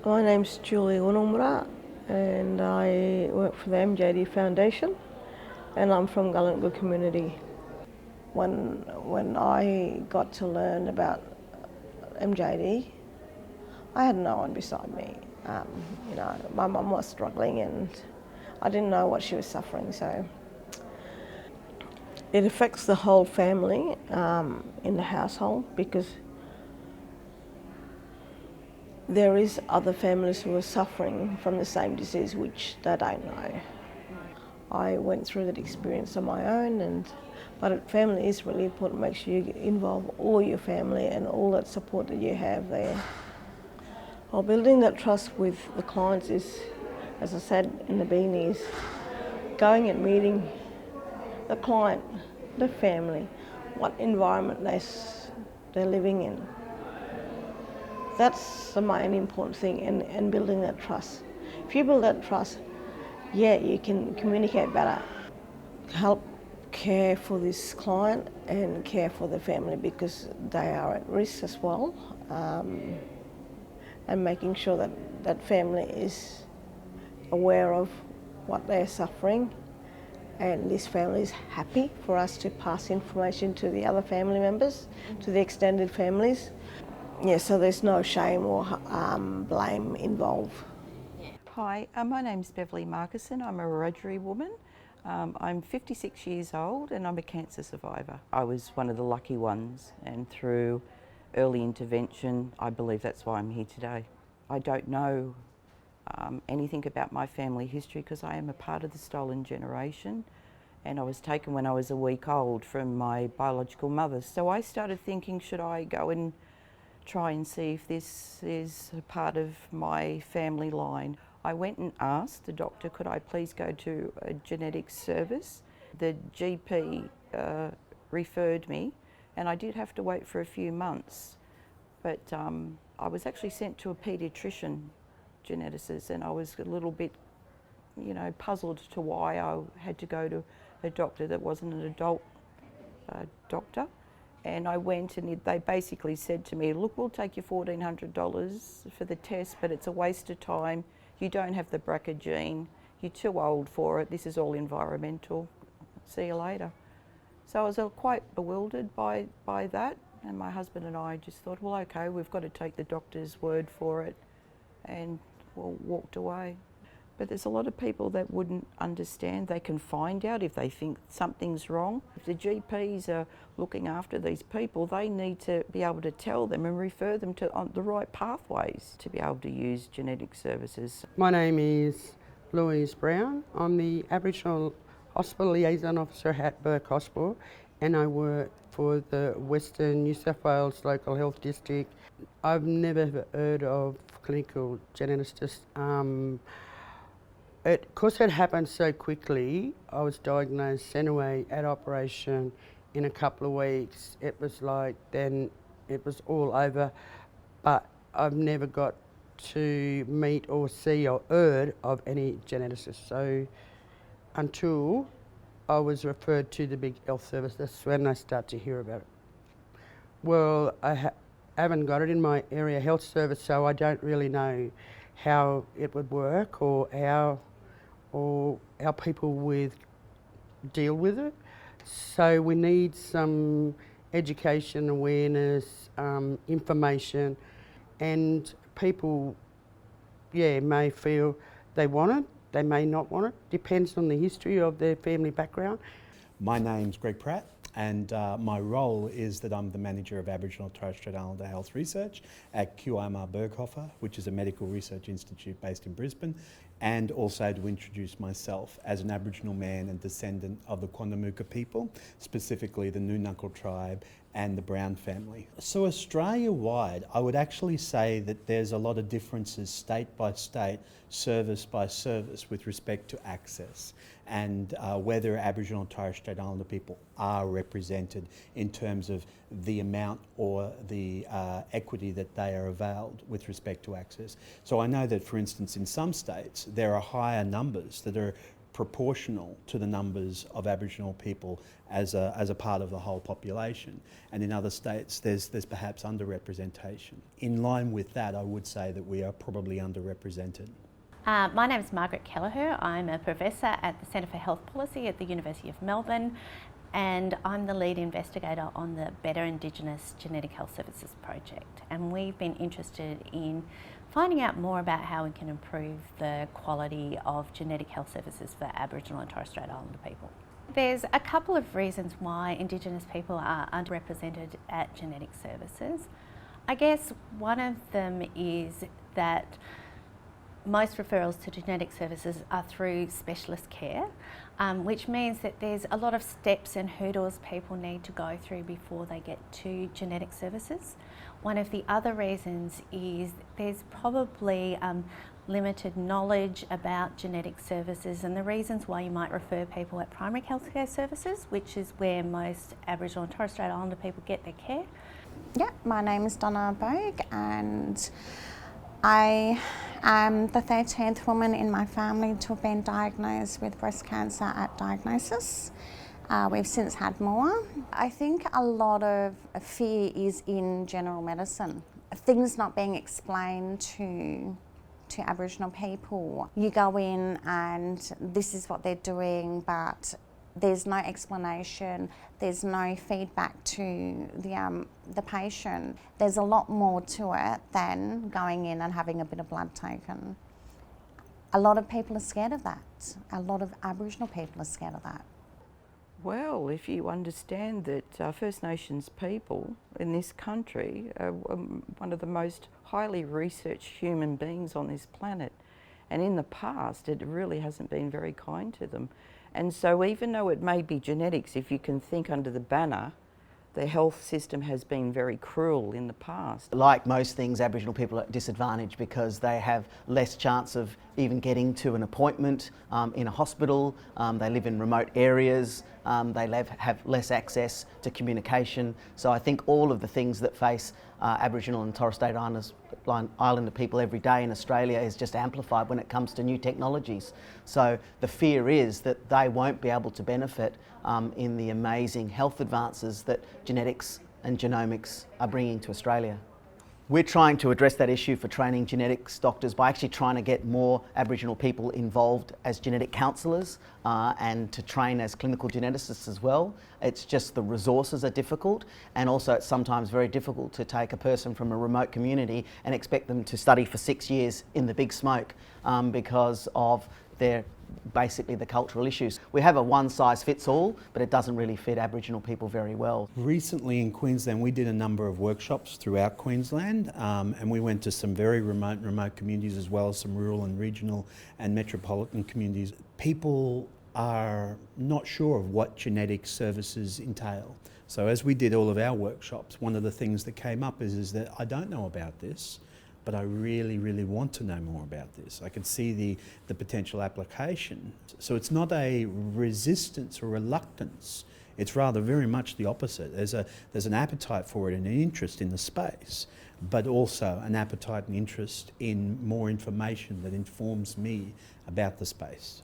My name's Julie Wunungmurra and I work for the MJD Foundation and I'm from Gullengu community. When I got to learn about MJD, I had no one beside me. My mum was struggling and I didn't know what she was suffering, so it affects the whole family in the household because there is other families who are suffering from the same disease which they don't know. I went through that experience on my own, but family is really important. Make sure you involve all your family and all that support that you have there. Well, building that trust with the clients is, as I said in the beginning, is going and meeting the client, the family, what environment they're living in. That's the main important thing, and building that trust. If you build that trust, you can communicate better, help care for this client and care for the family because they are at risk as well, and making sure that that family is aware of what they're suffering and this family is happy for us to pass information to the other family members, to the extended families. So there's no shame or blame involved. Hi, my name's Beverley Marcusson. I'm a Wiradjuri woman. I'm 56 years old and I'm a cancer survivor. I was one of the lucky ones, and through early intervention, I believe that's why I'm here today. I don't know anything about my family history because I am a part of the stolen generation, and I was taken when I was a week old from my biological mother. So I started thinking, should I go and try and see if this is a part of my family line? I went and asked the doctor, could I please go to a genetics service? The GP referred me, and I did have to wait for a few months, but I was actually sent to a paediatrician geneticist, and I was a little bit, puzzled to why I had to go to a doctor that wasn't an adult doctor. And I went and they basically said to me, look, we'll take you $1,400 for the test, but it's a waste of time. You don't have the BRCA gene. You're too old for it. This is all environmental. See you later. So I was quite bewildered by that. And my husband and I just thought, well, okay, we've got to take the doctor's word for it, and walked away. But there's a lot of people that wouldn't understand. They can find out if they think something's wrong. If the GPs are looking after these people, they need to be able to tell them and refer them to the right pathways to be able to use genetic services. My name is Louise Brown. I'm the Aboriginal Hospital Liaison Officer at Boag Hospital, and I work for the Western New South Wales Local Health District. I've never heard of clinical geneticists. Because it happened so quickly, I was diagnosed, sent away at operation in a couple of weeks. It was like then it was all over, but I've never got to meet or see or heard of any geneticists. So until I was referred to the big health service, that's when I start to hear about it. Well, I haven't got it in my area health service, so I don't really know how it would work or how people deal with it. So we need some education, awareness, information, and people, may feel they want it, they may not want it, depends on the history of their family background. My name's Pratt, and my role is that I'm the manager of Aboriginal Torres Strait Islander Health Research at QIMR Berghofer, which is a medical research institute based in Brisbane, and also to introduce myself as an Aboriginal man and descendant of the Wunungmurra people, specifically the Nununcle tribe and the Brown family. So Australia-wide, I would actually say that there's a lot of differences state by state, service by service with respect to access and whether Aboriginal and Torres Strait Islander people are represented in terms of the amount or the equity that they are availed with respect to access. So I know that, for instance, in some states, there are higher numbers that are proportional to the numbers of Aboriginal people as a part of the whole population. And in other states there's perhaps underrepresentation. In line with that, I would say that we are probably underrepresented. My name is Margaret Kelaher. I'm a professor at the Centre for Health Policy at the University of Melbourne, and I'm the lead investigator on the Better Indigenous Genetic Health Services project. And we've been interested in finding out more about how we can improve the quality of genetic health services for Aboriginal and Torres Strait Islander people. There's a couple of reasons why Indigenous people are underrepresented at genetic services. I guess one of them is that most referrals to genetic services are through specialist care, which means that there's a lot of steps and hurdles people need to go through before they get to genetic services. One of the other reasons is there's probably limited knowledge about genetic services and the reasons why you might refer people at primary healthcare services, which is where most Aboriginal and Torres Strait Islander people get their care. Yeah, my name is Donna Boag, and I am the 13th woman in my family to have been diagnosed with breast cancer at diagnosis. We've since had more. I think a lot of fear is in general medicine. Things not being explained to Aboriginal people. You go in and this is what they're doing, but there's no explanation, there's no feedback to the patient. There's a lot more to it than going in and having a bit of blood taken. A lot of people are scared of that. A lot of Aboriginal people are scared of that. Well, if you understand that First Nations people in this country are one of the most highly researched human beings on this planet, and in the past it really hasn't been very kind to them. And so even though it may be genetics, if you can think under the banner, the health system has been very cruel in the past. Like most things, Aboriginal people are at disadvantage because they have less chance of even getting to an appointment in a hospital. They live in remote areas. They have less access to communication. So I think all of the things that face Aboriginal and Torres Strait Islander people every day in Australia is just amplified when it comes to new technologies. So the fear is that they won't be able to benefit in the amazing health advances that genetics and genomics are bringing to Australia. We're trying to address that issue for training genetics doctors by actually trying to get more Aboriginal people involved as genetic counsellors and to train as clinical geneticists as well. It's just the resources are difficult, and also it's sometimes very difficult to take a person from a remote community and expect them to study for 6 years in the big smoke because of basically the cultural issues. We have a one-size-fits-all, but it doesn't really fit Aboriginal people very well. Recently in Queensland, we did a number of workshops throughout Queensland, and we went to some very remote communities as well as some rural and regional and metropolitan communities. People are not sure of what genetic services entail. So as we did all of our workshops, one of the things that came up is that I don't know about this, but I really, really want to know more about this. I can see the potential application. So it's not a resistance or reluctance, it's rather very much the opposite. There's an appetite for it and an interest in the space, but also an appetite and interest in more information that informs me about the space.